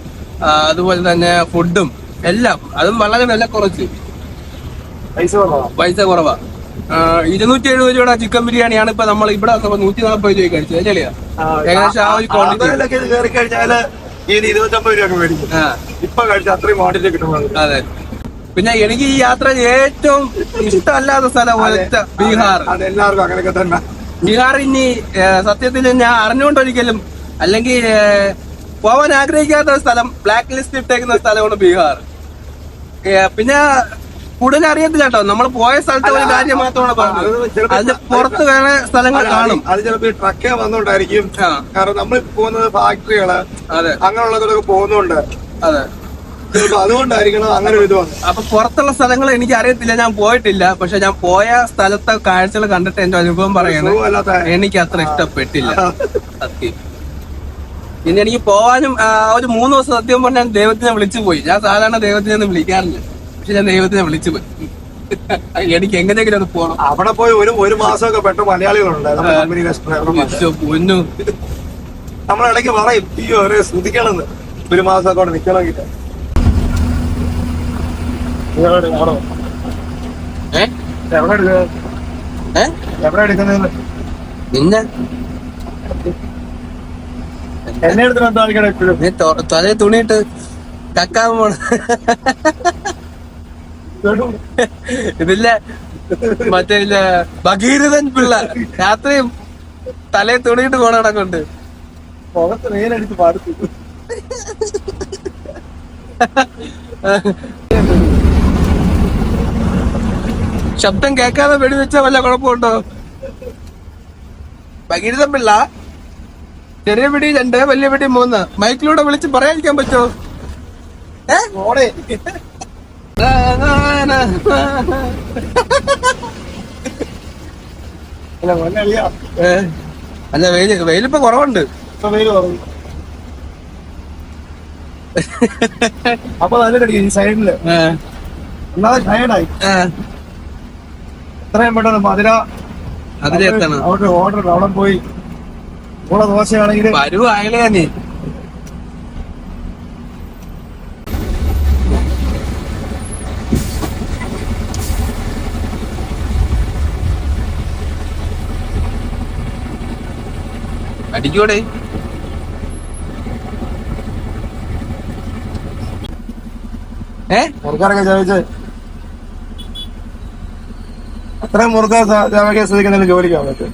അതുപോലെ തന്നെ ഫുഡും എല്ലാം, അതും വളരെ വില കുറച്ച്, പൈസ കുറവാ. 270 രൂപയുടെ ചിക്കൻ ബിരിയാണിയാണ് ഇപ്പൊ നമ്മൾ ഇവിടെ 140 രൂപ കഴിച്ചത് അല്ലേ? ഏകദേശം ആ ഒരു ക്വാണ്ടിറ്റി കയറി കഴിഞ്ഞാല് 250 രൂപ മേടിക്കും. ഇപ്പൊ കഴിച്ച അത്രയും ക്വാണ്ടിറ്റി കിട്ടുന്നത്. അതെ. പിന്നെ എനിക്ക് ഈ യാത്ര ഏറ്റവും ഇഷ്ടമല്ലാത്ത സ്ഥലം ബീഹാർ. അതെല്ലാവർക്കും അങ്ങനെയൊക്കെ തന്നെ. ബീഹാർ ഇനി സത്യത്തിൽ ഞാൻ അറിഞ്ഞുകൊണ്ടൊരിക്കലും അല്ലെങ്കിൽ പോവാൻ ആഗ്രഹിക്കാത്ത സ്ഥലം, ബ്ലാക്ക് ലിസ്റ്റ് ഇട്ടേക്കുന്ന സ്ഥലമാണ് ബീഹാർ. പിന്നെ കൂടുതൽ അറിയത്തില്ല കേട്ടോ, നമ്മൾ പോയ സ്ഥലത്തെ ഒരു കാര്യം മാത്രമാണ് പറഞ്ഞത്. അതിന്റെ പുറത്ത് വേറെ സ്ഥലങ്ങൾ കാണും. അത് ചിലപ്പോ ട്രക്കേ വന്നോണ്ടായിരിക്കും. കാരണം നമ്മൾ പോകുന്നത് ഫാക്ടറികള് അങ്ങനെയുള്ളതൊക്കെ പോകുന്നുണ്ട്. അതെ, അതുകൊണ്ടായിരിക്കണം അങ്ങനെ ഒരു ഇത് വന്നത്. അപ്പൊ പുറത്തുള്ള സ്ഥലങ്ങൾ എനിക്ക് അറിയത്തില്ല, ഞാൻ പോയിട്ടില്ല. പക്ഷെ ഞാൻ പോയ സ്ഥലത്തെ കാഴ്ചകൾ കണ്ടിട്ട് എന്റെ അനുഭവം പറയുന്നത് എനിക്ക് അത്ര ഇഷ്ടപ്പെട്ടില്ല സത്യം. പിന്നെ എനിക്ക് പോവാനും ഒരു 3 ദിവസം സത്യം പറഞ്ഞാൽ ദൈവത്തിനെ വിളിച്ചു പോയി. ഞാൻ സാധാരണ ദൈവത്തിനെ ഒന്നും വിളിക്കാറില്ല, പക്ഷെ ഞാൻ ദൈവത്തിനെ വിളിച്ചു പോയി. എനിക്ക് എങ്ങനെയെങ്കിലും ഒന്ന് പോകണം. അവിടെ പോയി ഒരു മാസമൊക്കെ പെട്ട മലയാളികളുണ്ട്. നമ്മളിടയ്ക്ക് പറയും അയ്യോ ശ്രദ്ധിക്കണമെന്ന്, 1 മാസമൊക്കെ അവിടെ നിൽക്കണമെങ്കിൽ. എവിടെ എടുക്കുന്നത്? പിന്നെ എന്നെ എടുത്ത് എന്താ എപ്പോഴും തലേ തുണിയിട്ട് കക്കാൻ പോണ ഇതില്ല, മറ്റേ ഭഗീരഥൻ പിള്ള രാത്രി തലേ തുണിയിട്ട് പോണ കണക്കുണ്ട്. മുഖത്ത് വെയിലടിച്ച് പാടുത്തു. ശബ്ദം കേൾക്കാതെ വെടിവെച്ചാ വല്ല കുഴപ്പമുണ്ടോ? ഭഗീരഥൻ പിള്ള ചെറിയ പിടി 2, വലിയ പിടി 3. മൈക്കിലൂടെ വിളിച്ച് പറയാതിരിക്കാൻ പറ്റുമോ? അല്ല വെയിലിപ്പോ കുറവുണ്ട്. അപ്പൊ നല്ല സൈഡില് ടയർഡായി. എത്രയും പെട്ടെന്ന് അതിലെത്തണം. ഓർഡർ അവിടെ പോയി ദോശയാണെങ്കിൽ വരുവായാലേ നീ അടിക്കൂടെ. മുറുക്കാനൊക്കെ ചോദിച്ച് അത്രയും മുറുക്കാൻ ചവയ്ക്കാൻ ശ്രദ്ധിക്കുന്ന ജോലിക്കാൻ പറ്റും.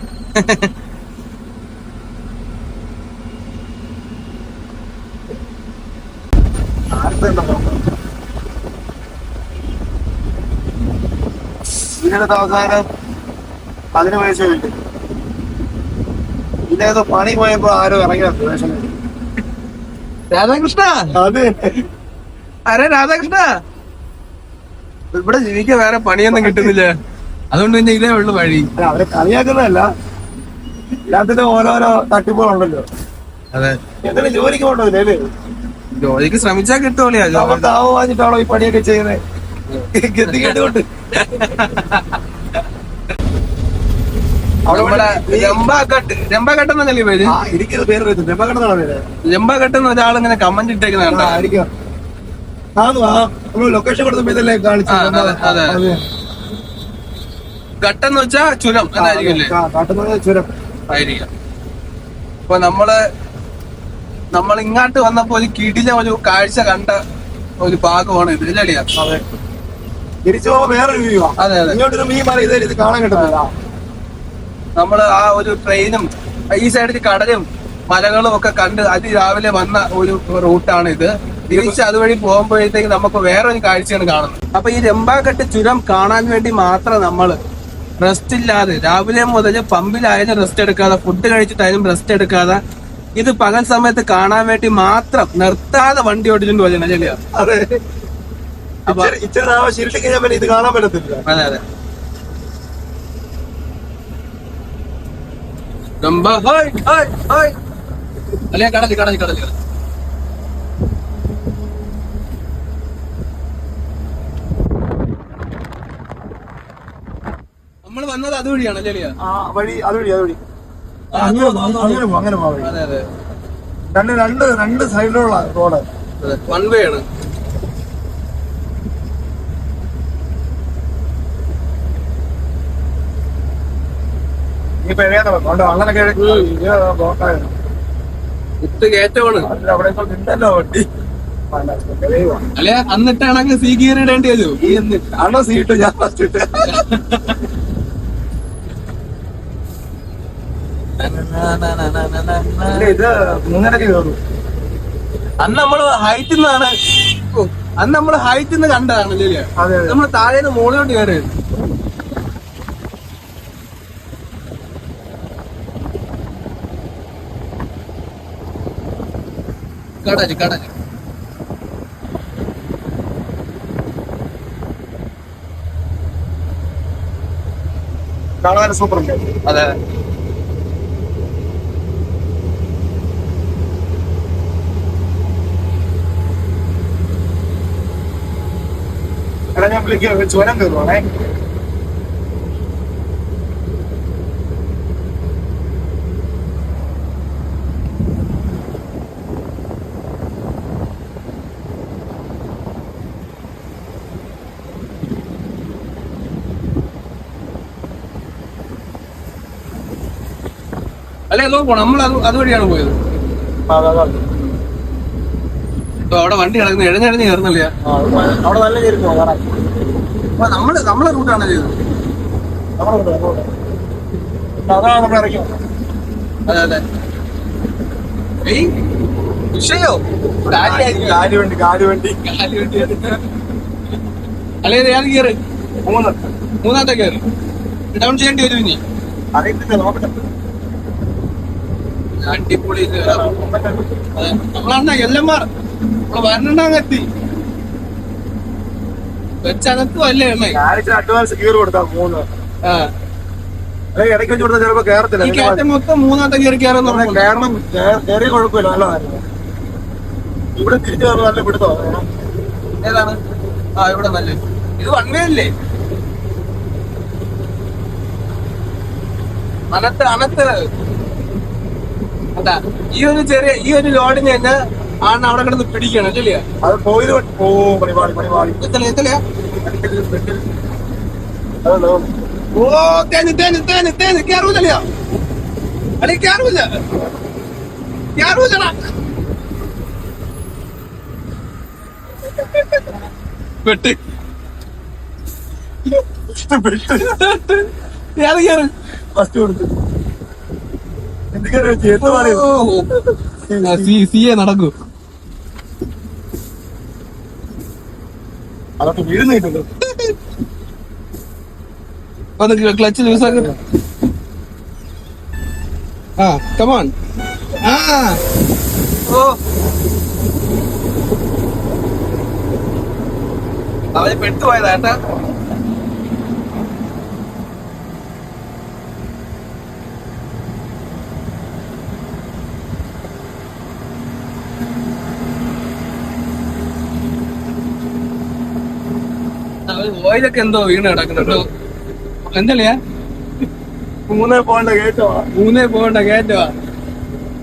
ഇതിനകത്ത് അവസാനം 10 വയസ്സേ കിട്ടി. ഇതിനകത്ത് പണി പോയപ്പോ ആരും ഇറങ്ങി രാധാകൃഷ്ണ, അത് അരെ രാധാകൃഷ്ണ, ഇവിടെ ജീവിക്കാൻ വേറെ പണിയൊന്നും കിട്ടുന്നില്ല, അതുകൊണ്ട് പിന്നെ ഇതേ ഉള്ളു വഴി. അവരെ കളിയാക്കുന്നതല്ല, എല്ലാത്തിനും ഓരോരോ തട്ടിപ്പുകളുണ്ടല്ലോ. അതെ, എന്തെങ്കിലും ജോലിക്ക് പോകണ്ടതില്ലേ അല്ലേ? ജോലിക്ക് ശ്രമിച്ചാൽ കിട്ടുമല്ലോ. അവർക്ക് ആവാഞ്ഞിട്ടാണോ ഈ പണിയൊക്കെ ചെയ്യുന്നത്? ഗതികേട്ടുകൊണ്ട് രംബാഘട്ട് എന്നല്ലേ പേര്? എനിക്കത് പേര് വരുന്നത് രംബാഘട്ടെന്നാണ് പേര്. രംബാഘട്ട് എന്ന ഒരാളിങ്ങനെ കമന്റ് ഇട്ടേക്കുന്ന ആയിരിക്കാം. നമ്മള് ലൊക്കേഷൻ കൊടുത്ത ഇതല്ലേ കാണിച്ചു. ഘട്ടെന്ന് വെച്ചാ ചുരം എന്നായിരിക്കും. കാട്ടുന്ന ചുരം ആയിരിക്കാം. അപ്പൊ നമ്മൾ ഇങ്ങോട്ട് വന്നപ്പോ ഒരു കിടില ഒരു കാഴ്ച കണ്ട ഒരു ഭാഗമാണ് ഇത്, ഇല്ലടിയാ? അതെ. തിരിച്ചു പോകുമ്പോ വേറൊരു വ്യൂ. അതെ അതെ. ഇങ്ങോട്ടൊരു ഈ മല ഇത് കാണാൻ കിട്ടുന്നില്ല. നമ്മള് ആ ഒരു ട്രെയിനും ഈ സൈഡിൽ കടലും മലകളും ഒക്കെ കണ്ട് അതിരാവിലെ വന്ന ഒരു റൂട്ടാണ് ഇത്. തിരിച്ച് അതുവഴി പോകുമ്പോഴത്തേക്ക് നമുക്ക് വേറൊരു കാഴ്ചയാണ് കാണുന്നത്. അപ്പൊ ഈ രംബാഘട്ട് ചുരം കാണാൻ വേണ്ടി മാത്രം നമ്മള് റെസ്റ്റ് ഇല്ലാതെ രാവിലെ മുതൽ പമ്പിലായാലും റെസ്റ്റ് എടുക്കാതെ, ഫുഡ് കഴിച്ചിട്ടായാലും റെസ്റ്റ് എടുക്കാതെ, ഇത് പകൽ സമയത്ത് കാണാൻ വേണ്ടി മാത്രം നിർത്താതെ വണ്ടി ഓടിച്ചുകൊണ്ട് പോലെയാണ് അല്ലേ? അതെ. ഇച്ചിരി ശിരിട്ട് കഴിഞ്ഞാൽ പിന്നെ ഇത് കാണാൻ പറ്റത്തില്ല. അതെ അതെ. അല്ലേ കടല് നമ്മള് വന്നത് അതുവഴിയാണ് അല്ലേ? വഴി അതുവഴി അങ്ങനെ പോവാ. അതെ അതെ. രണ്ട് സൈഡിലുള്ള റോഡ് വൺ വേ ആണ്. ഈ പെഴയാതെ വള്ളനൊക്കെ കുത്ത് കയറ്റമാണ്. അവിടെ ഉണ്ടല്ലോ വണ്ടി. അല്ലെ അന്നിട്ടാണെങ്കിൽ സീ ഗിയർ ഇടേണ്ടി വരും. ആണോ സീറ്റ്? ഞാൻ ഫസ്റ്റ് ഇട്ട്. ഇത് 3.5 കയറും. അന്ന് നമ്മള് ഹൈറ്റിൽ നിന്ന് കണ്ടതാണ് അല്ലേ? നമ്മള് താഴേന്ന് മുകളിലോട്ട് കയറിയത്. കടല് കാണാൻ സൂപ്പർ ഉണ്ട്. അതെ. ഞാൻ വിളിക്കുക ചുരം കയറുവാണേ. അല്ലെ അതോ പോണം, നമ്മൾ അതുവഴിയാണ് പോയത്. അവിടെ വണ്ടി കിടക്കുന്ന എഴഞ്ഞെഴഞ്ഞ് കയറുന്നില്ല. അവിടെ നല്ല കയറി പോകാം. നമ്മളെ റൂട്ടാണ് ചെയ്തത്. അതാണ് നമ്മൾ ഇറക്കി. അതെ അതെ. വിഷയോ കാലുവണ്ടി അല്ലെ ഏത് കയറി? മൂന്നാമത്തെ കയറി ഡൗൺ ചെയ്യേണ്ടി വരും ഇനി. അറിയത്തില്ല, നോക്കട്ടെ. അടിപൊളി. നമ്മളാണ് എല്ലന്മാർ വരണങ്ങ് എത്തി വെച്ചകത്തും അല്ലേ എണ്ണ. അഡ്വാൻസ് ഗിയർ കൊടുത്താ 3. ഇടയ്ക്ക് വെച്ച് കൊടുത്താൽ ചിലപ്പോ കേറത്തില്ല. ഈ കയറ്റം മൊത്തം മൂന്നാമത്തെ കയറി കയറുന്ന കാരണം കയറിയ കുഴപ്പമില്ല, നല്ലതായിരുന്നു. ഇവിടെ തിരിച്ചു കയറുന്ന നല്ല പിടുത്തോ. ഏതാണ്? ഇവിടെ നല്ല ഇത് വൺ വേ അല്ലേ? അനത്ത് അതാ ഈ ഒരു ലോഡിന് തന്നെ ആണ് അവിടെ കിടന്ന് പിടിക്കണം അല്ലേ? അത് പോയത് എത്തലയാ? ഓ തേന് കേറൂലല്ലയോ? അല്ലെ കേറൂലടാ. പെട്ട് ഏത് കയറ് ഫസ്റ്റ് കൊടുത്തു എന്തൊക്കെയാ ചേർത്ത് പറയും സി എ നടക്കൂ. അതൊക്കെ വീഴുന്നില്ലല്ലോ. ഒന്ന് ക്ലച്ച് ലൂസാക്കി. ആ കമോൺ. ആ ഓ അവര് പെട്ടുപോയതാ കേട്ടാ. ഓയിലൊക്കെ എന്തോ വീണ് കിടക്കുന്നുണ്ടോ? എന്തല്ലയാ 3 പോകേണ്ട കേട്ടോ. 3 പോകണ്ട കയറ്റവാ.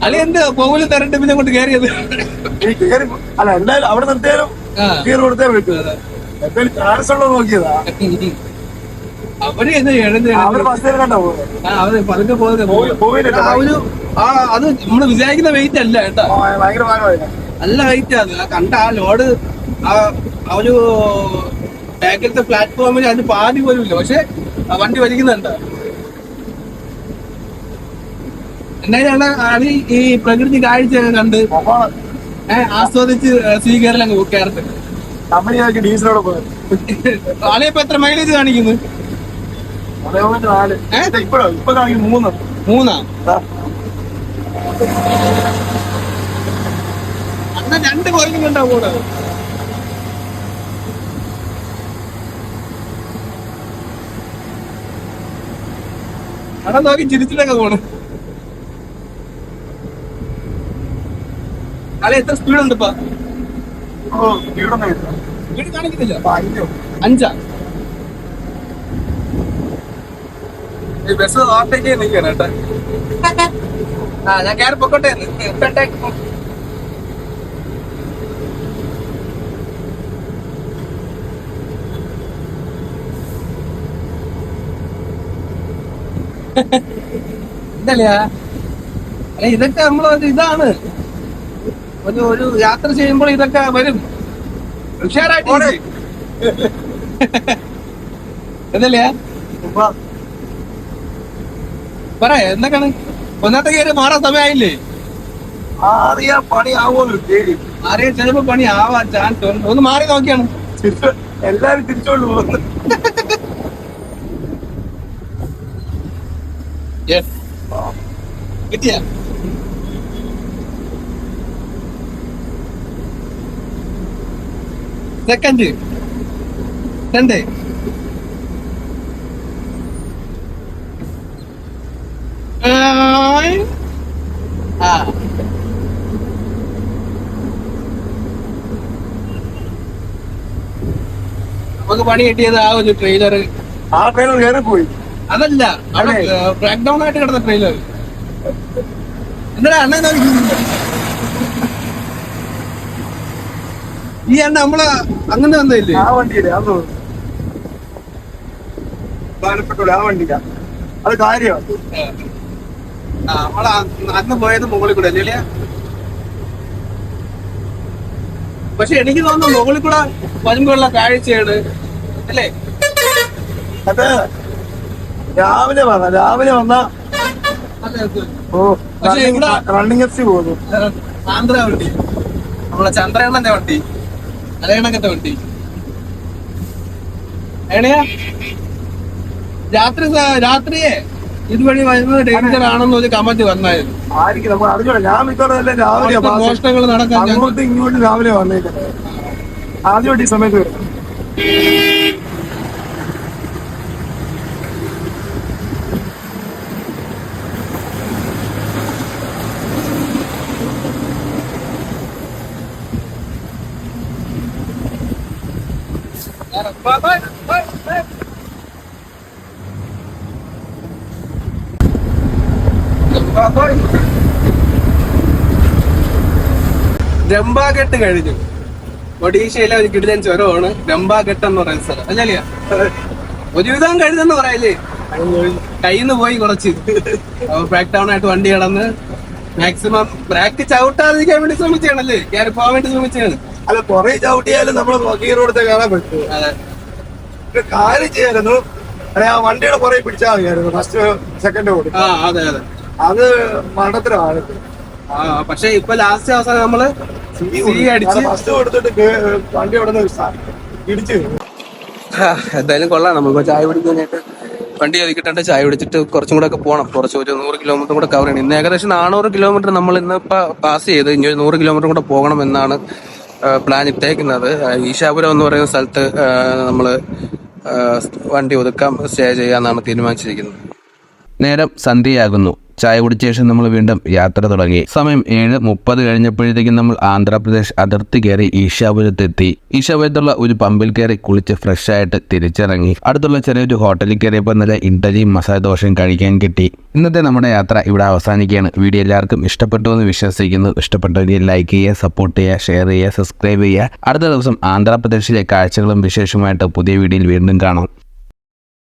അല്ലെ എന്ത് പോകില്ല തരട്ടെ പിന്നെ കൊണ്ട് കയറിയത്. ഈ കേറി അല്ല എന്തായാലും അവിടെ നിർത്തിയാലും കീറ് കൊടുത്തേ പറ്റൂ. എന്തായാലും ചാൻസ് ഉള്ളത് നോക്കിയതാ. അവര് എന്ത് ചെയ്യണം? അവര് ബസ്സിൽ കണ്ടാ പോകുന്നത്. അവര് പതുക്കെ പോകുന്നത് അത് നമ്മള് വിചാരിക്കുന്ന വെയിറ്റ് അല്ല കേട്ടാ. ഭയങ്കര ഭാഗമായില്ല. നല്ല വെയിറ്റ് അത്. കണ്ട ആ ലോഡ് ആ ഒരു ബാക്കിലത്തെ പ്ലാറ്റ്ഫോമിൽ അതിന് പാതി പോലും ഇല്ല. പക്ഷെ വണ്ടി വലിക്കുന്നുണ്ട്. എന്തായാലും ആണ് ഈ പ്രകൃതി കാഴ്ചയൊക്കെ കണ്ട് ആസ്വദിച്ച് സ്വീകരണം കയറട്ടെ. കമ്പനിയാക്കി ഡീസലോടെ പോയത്. ആളിയപ്പോ എത്ര മൈലേജ് കാണിക്കുന്നു? ഇപ്പോഴോ ഇപ്പൊ കാണിക്കും 3. 3 അന്ന് 2 കുറയ്ക്കുന്നുണ്ടാവും കൂടെ. അവിടെ നോക്കി ചിരിച്ചിട്ടൊക്കെ പോണ്. അല്ലെ എത്ര സ്പീഡ് ഉണ്ട് ഇപ്പൊ? സ്പീഡ് കാണിക്കുന്നില്ല. 5 ബസ് ഓവർടേക്ക് ചെയ്ത് നിൽക്കാണ് കേട്ടാ. ഞാൻ കയറി പൊക്കോട്ടെ. ഇതല്ലയാ അല്ലെ ഇതൊക്കെ നമ്മളൊരു ഇതാണ്. ഒരു യാത്ര ചെയ്യുമ്പോൾ ഇതൊക്കെ വരും. ഉഷാറായിട്ട് എന്നല്ലയാ പറയാ എന്തൊക്കെയാണ്? ഒന്നാമത്തെ കയറി മാറാൻ സമയമായില്ലേ? അറിയാ പണി ആവുമല്ലോ. അറിയാ ചിലപ്പോ പണി ആവാൻ ചാൻസ് ഉണ്ട്. ഒന്ന് മാറി നോക്കിയാണ്. എല്ലാരും തിരിച്ചോണ്ട് പോകുന്നു. കിട്ടിയ സെക്കൻഡ് 2 നമുക്ക് പണി കിട്ടിയത് ആ ഒരു ട്രെയിലർ. ആ ട്രെയിലർ കയറി പോയി. അതല്ല അവിടെ ബ്രേക്ക് ഡൗൺ ആയിട്ട് കിടന്ന ട്രെയിലർ. എന്താ അണ്ണ ഈ അണ്ണ നമ്മള് അങ്ങനെ വന്നില്ലേ? ആ വണ്ടിയില്ലേ അത് പ്രധാനപ്പെട്ട ആ വണ്ടിയില്ല. അത് കാര്യമാണ്. നമ്മള് അന്ന് പോയത് മുകളിൽ കൂടെ അല്ലേ? പക്ഷെ എനിക്ക് തോന്നുന്നു മുകളിൽ കൂടെ വരുമ്പോഴുള്ള കാഴ്ചയാണ് അല്ലേ? അത് രാവിലെ വന്ന പക്ഷെ ഇവിടെ റണ്ണിങ് എഫ് സി പോകുന്നു. ആന്ധ്ര വണ്ടി, നമ്മളെ ചന്ദ്രണ്ണന്റെ വണ്ടി, അലയണക്കത്തെ വണ്ടി. എണയാ രാത്രിയെ ഇതുവഴി വരുന്നത് ഡേഞ്ചർ ആണെന്ന് ഒരു കമന്റ് വന്നായിരുന്നു. ആയിരിക്കും നമ്മൾ അറിഞ്ഞോളാം. ഞാൻ മിക്കവാറും രാവിലെ മോഷണങ്ങൾ നടക്കാൻ അങ്ങോട്ടും ഇങ്ങോട്ടും രാവിലെ വന്നേക്കുന്നത്. ആദ്യമായിട്ട് ഈ സമയത്ത് വരും. രംബാഘട്ട് കഴിഞ്ഞു. ഒഡീഷയിലെ ഒരു കിടിലൻ ചുരമാണ് രംബാഘട്ട് എന്ന് പറയുന്ന സ്ഥലം അല്ലേ? ഒരുവിധം കഴിഞ്ഞെന്ന് പറയല്ലേ? കയ്യിന്ന് പോയി കുറച്ച്. ബ്രേക്ക് ഡൗൺ ആയിട്ട് വണ്ടി കിടന്ന് മാക്സിമം ബ്രേക്ക് ചവിട്ടാതിരിക്കാൻ വേണ്ടി ശ്രമിച്ചാണല്ലേ? കയറി പോകാൻ വേണ്ടി ശ്രമിച്ചാണ്. അല്ല കുറെ ചവിട്ടിയാലും നമ്മൾ ഗീർ കൊടുത്തേ കാണാൻ പറ്റും. കാര്യം ചെയ്യായിരുന്നു, അല്ലെ ആ വണ്ടിയുടെ പുറകെ പിടിച്ചാൽ മതിയായിരുന്നു ഫസ്റ്റ് സെക്കൻഡ് കൊടുക്കും. അത് മണ്ടത്തിലാണ്. പക്ഷെ ഇപ്പൊ ലാസ്റ്റ് അവസാനം നമ്മള് ഫസ്റ്റ് കൊടുത്തിട്ട് വണ്ടി അവിടെ നിന്ന് ഇടിച്ചു. എന്തായാലും കൊള്ളാം. നമ്മളിപ്പോ ചായ പിടിക്കാനായിട്ട് വണ്ടി ഒതുക്കിട്ടുണ്ട്. ചായ പിടിച്ചിട്ട് കുറച്ചും കൂടെ ഒക്കെ പോകണം. കുറച്ച് ഒരു 100 കിലോമീറ്റർ കൂടെ കവർ ചെയ്യണം. ഇന്ന് ഏകദേശം 400 കിലോമീറ്റർ നമ്മൾ ഇന്നിപ്പോ പാസ് ചെയ്ത് ഇനി ഒരു 100 കിലോമീറ്റർ കൂടെ പോകണം എന്നാണ് പ്ലാൻ ഇട്ടേക്കുന്നത്. ഈശാപുരം എന്ന് പറയുന്ന സ്ഥലത്ത് നമ്മള് വണ്ടി ഒതുക്കാം, സ്റ്റേ ചെയ്യാന്നാണ് തീരുമാനിച്ചിരിക്കുന്നത്. നേരം സന്ധ്യയാകുന്നു. ചായ കുടിച്ച ശേഷം നമ്മൾ വീണ്ടും യാത്ര തുടങ്ങി. സമയം 7:30 കഴിഞ്ഞപ്പോഴത്തേക്കും നമ്മൾ ആന്ധ്രാപ്രദേശ് അതിർത്തി കയറി ഈശാപുരത്തെത്തി. ഈശാപുരത്തുള്ള ഒരു പമ്പിൽ കയറി കുളിച്ച് ഫ്രഷ് ആയിട്ട് തിരിച്ചിറങ്ങി. അടുത്തുള്ള ചെറിയൊരു ഹോട്ടലിൽ കയറിയപ്പോൾ നല്ല ഇഡ്ഡലിയും മസാല ദോശയും കഴിക്കാൻ കിട്ടി. ഇന്നത്തെ നമ്മുടെ യാത്ര ഇവിടെ അവസാനിക്കുകയാണ്. വീഡിയോ എല്ലാവർക്കും ഇഷ്ടപ്പെട്ടു എന്ന് വിശ്വസിക്കുന്നു. ഇഷ്ടപ്പെട്ടവരെ ലൈക്ക് ചെയ്യുക, സപ്പോർട്ട് ചെയ്യുക, ഷെയർ ചെയ്യുക, സബ്സ്ക്രൈബ് ചെയ്യുക. അടുത്ത ദിവസം ആന്ധ്രാപ്രദേശിലെ കാഴ്ചകളും വിശേഷമായിട്ട് പുതിയ വീഡിയോയിൽ വീണ്ടും കാണാം.